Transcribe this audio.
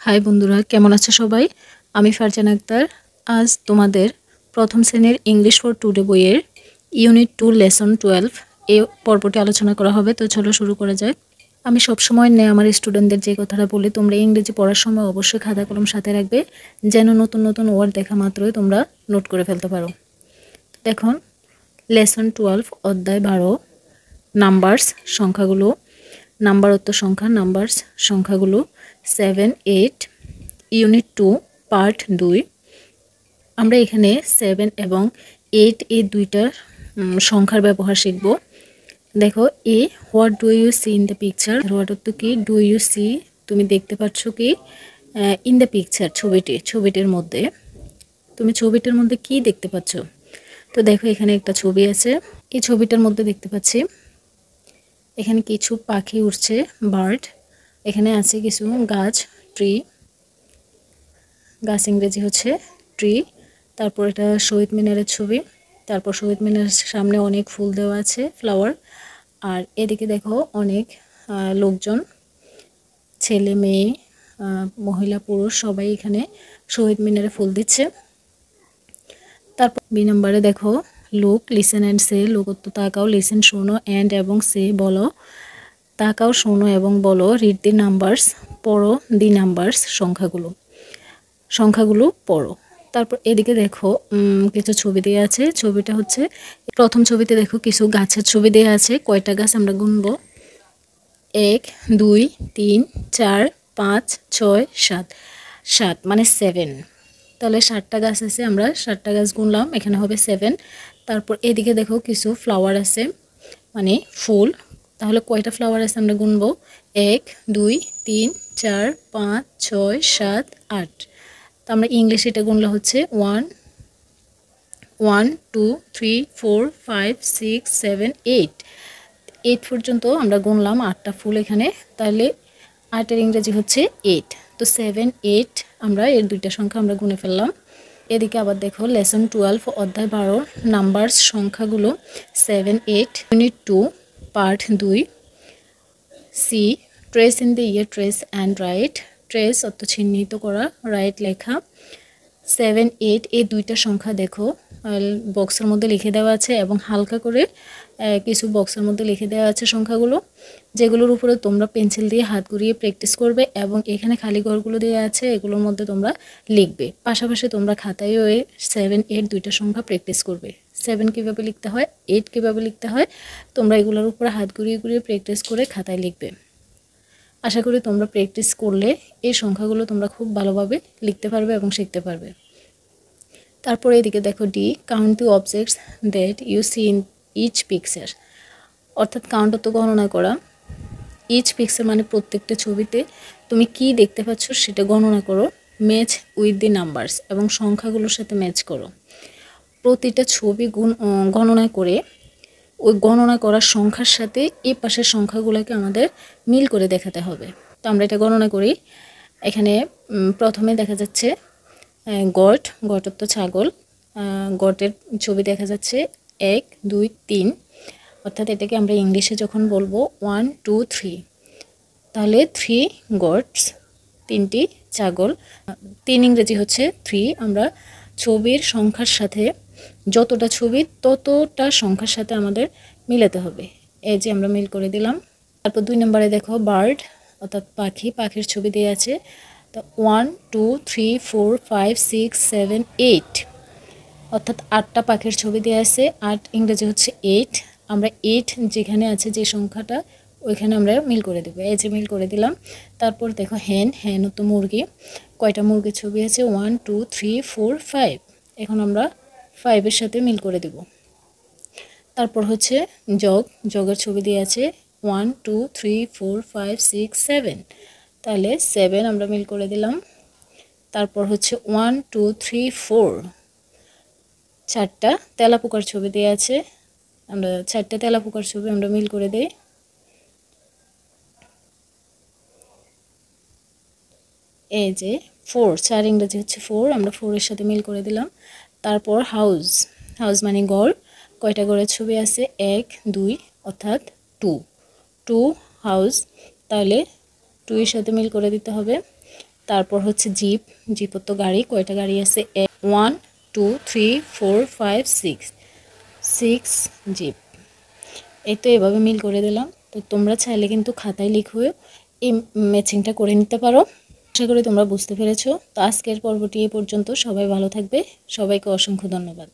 High বন্ধুরা, কেমন আছো সবাই? আমি ফারজানা আক্তার। আজ তোমাদের প্রথম শ্রেণীর ইংলিশ ফর টুডে বইয়ের ইউনিট 2 লেসন 12 এই পর্বটি আলোচনা করা হবে। তো চলো শুরু করা যাক। আমি সবসময় আমার স্টুডেন্টদের যে কথাটা বলি, তোমরা ইংরেজি পড়ার সময় অবশ্যই খাতা কলম সাথে রাখবে, যেন নতুন নতুন ওয়ার্ড দেখা মাত্রই তোমরা নোট করে ফেলতে পারো। দেখুন, লেসন 12 অধ্যায় 12 নাম্বারস সংখ্যাগুলো, নাম্বার অর্থ সংখ্যা, নাম্বারস সংখ্যাগুলো 7, 8 ইউনিট 2 পার্ট 2। আমরা এখানে 7 এবং 8 এই দুইটা সংখ্যার ব্যবহার শিখব। দেখো, এ what do you see in the picture. What অর্থ কি, ডু ইউ সি তুমি দেখতে পাচ্ছ কি, ইন দ্য পিকচার ছবিটির মধ্যে তুমি ছবিটার মধ্যে কি দেখতে পাচ্ছ। তো দেখো, এখানে একটা ছবি আছে। এই ছবিটার মধ্যে দেখতে পাচ্ছি এখানে কিছু পাখি উড়ছে, বার্ড। এখানে আছে কিছু গাছ, ট্রি। গাছ ইংরেজি হচ্ছে ট্রি। তারপর এটা শহীদ মিনারের ছবি। তারপর শহীদ মিনারের সামনে অনেক ফুল দেওয়া আছে, ফ্লাওয়ার। আর এদিকে দেখো অনেক লোকজন, ছেলে মেয়ে, মহিলা পুরুষ সবাই এখানে শহীদ মিনারে ফুল দিচ্ছে। তারপর বি নম্বরে দেখো, look, listen and say. Look অর্থ তাকাও, লিসেন শোনো, অ্যান্ড এবং সে বলো। তাকাও, শোনো এবং বলো। রিড দি নাম্বারস, পড়ো দি নাম্বারস সংখ্যাগুলো পড়ো। তারপর এদিকে দেখো কিছু ছবি দেওয়া আছে। ছবিটা হচ্ছে, প্রথম ছবিতে দেখো কিছু গাছের ছবি দেওয়া আছে। কয়টা গাছ আমরা গুনবো? 1, 2, 3, 4, 5, 6, 7। 7 মানে 7। তাহলে 7টা গাছ আছে, আমরা 7টা গাছ গুনলাম, এখানে হবে 7। তারপর এদিকে দেখো কিছু ফ্লাওয়ার আছে, মানে ফুল। তাহলে কয়টা ফ্লাওয়ার আছে আমরা গুনবো? 1, 2, 3, 4, 5, 6, 7, 8। তো আমরা ইংলিশে এটা গুনলে হচ্ছে 1, 2, 3, 4, 5, 6, 7, 8। 8 পর্যন্ত আমরা গুনলাম, 8টা ফুল এখানে। তাহলে 8-এর ইংরেজি হচ্ছে 8। তো 7, 8 আমরা এর দুইটা সংখ্যা আমরা গুনে ফেললাম। এদিকে আবার দেখো, লেসন 12 অধ্যায় 12 নাম্বারস সংখ্যাগুলো 7, 8 unit 2 part 2। C, trace in the year, trace and write. Trace অর্থ চিহ্নিত করা, রাইট লেখা। 7, 8 এই দুইটা সংখ্যা দেখো বক্সের মধ্যে লিখে দেওয়া আছে, এবং হালকা করে কিছু বক্সের মধ্যে লিখে দেওয়া আছে সংখ্যাগুলো, যেগুলোর উপরে তোমরা পেন্সিল দিয়ে হাত ঘুরিয়ে প্র্যাকটিস করবে, এবং এখানে খালি ঘরগুলো দেওয়া আছে, এগুলোর মধ্যে তোমরা লিখবে। পাশাপাশি তোমরা খাতায়ও 7, 8 দুইটা সংখ্যা প্র্যাকটিস করবে। 7 কীভাবে লিখতে হয়, 8 কীভাবে লিখতে হয়, তোমরা এগুলোর উপরে হাত ঘুরিয়ে ঘুরিয়ে প্র্যাকটিস করে খাতায় লিখবে। আশা করি তোমরা প্র্যাকটিস করলে এই সংখ্যাগুলো তোমরা খুব ভালোভাবে লিখতে পারবে এবং শিখতে পারবে। তারপরে এদিকে দেখো, D, count the objects that you see in each picture. অর্থাৎ কাউন্ট অর্থ গণনা করা, ইচ পিকচার মানে প্রত্যেকটা ছবিতে তুমি কি দেখতে পাচ্ছ সেটা গণনা করো। ম্যাচ উইথ দি নাম্বারস, এবং সংখ্যাগুলোর সাথে ম্যাচ করো। প্রতিটা ছবি গণনা করে ওই গণনা করার সংখ্যার সাথে এই পাশের সংখ্যাগুলোকে আমাদের মিল করে দেখাতে হবে। তো আমরা এটা গণনা করি। এখানে প্রথমে দেখা যাচ্ছে গট, গট অর্থ ছাগল। গটের ছবি দেখা যাচ্ছে 1, 2, 3। অর্থাৎ এটাকে আমরা ইংলিশে যখন বলবো 1, 2, 3, তাহলে 3 গটস, 3টি ছাগল। 3 ইংরেজি হচ্ছে 3। আমরা ছবির সংখ্যার সাথে, যতটা ছবি ততটা সংখ্যার সাথে আমাদের মিলাতে হবে। এই যে আমরা মিল করে দিলাম। তারপর 2 নম্বরে দেখো, বার্ড অর্থাৎ পাখি, পাখির ছবি দেওয়া আছে। তো 1, 2, 3, 4, 5, 6, 7, 8, অর্থাৎ 8টা পাখির ছবি দেওয়া আছে। 8 ইংরেজি হচ্ছে 8। আমরা 8 যেখানে আছে যে সংখ্যাটা, ওইখানে আমরা মিল করে দেবো। এই যে মিল করে দিলাম। তারপর দেখো, হ্যান, হ্যান তো মুরগি। কয়টা মুরগির ছবি আছে? 1, 2, 3, 4, 5। এখন আমরা 5-এর সাথে মিল করে দেব। তারপর হচ্ছে জগ, জগের ছবি দিয়ে আছে 1, 2, 3, 4, 5, 6, 7। তাহলে 7 আমরা মিল করে দিলাম। তারপর হচ্ছে 1, 2, 3, 4, 4টা তেলাপোকার ছবি দেওয়া আছে। আমরা 4টা তেলাপোকার ছবি আমরা মিল করে দেই। এই যে 4, 4 ইংরেজি হচ্ছে 4, আমরা 4-এর সাথে মিল করে দিলাম। তারপর হাউস, হাউস মানে ঘর। কয়টা ঘরের ছবি আছে? 1, 2, অর্থাৎ 2 হাউস। তাহলে 2-এর সাথে মিল করে দিতে হবে। তারপর হচ্ছে জিপ, জিপের তো গাড়ি, কয়টা গাড়ি আছে? 1 2 3 4 5 6, 6 জিপ। এই তো এভাবে মিল করে দিলাম। তো তোমরা চাইলে কিন্তু খাতায় লিখে এই ম্যাচিংটা করে নিতে পারো। আশা করি তোমরা বুঝতে পেরেছো। তো আজকের পর্বটি এ পর্যন্ত। সবাই ভালো থাকবে। সবাইকে অসংখ্য ধন্যবাদ।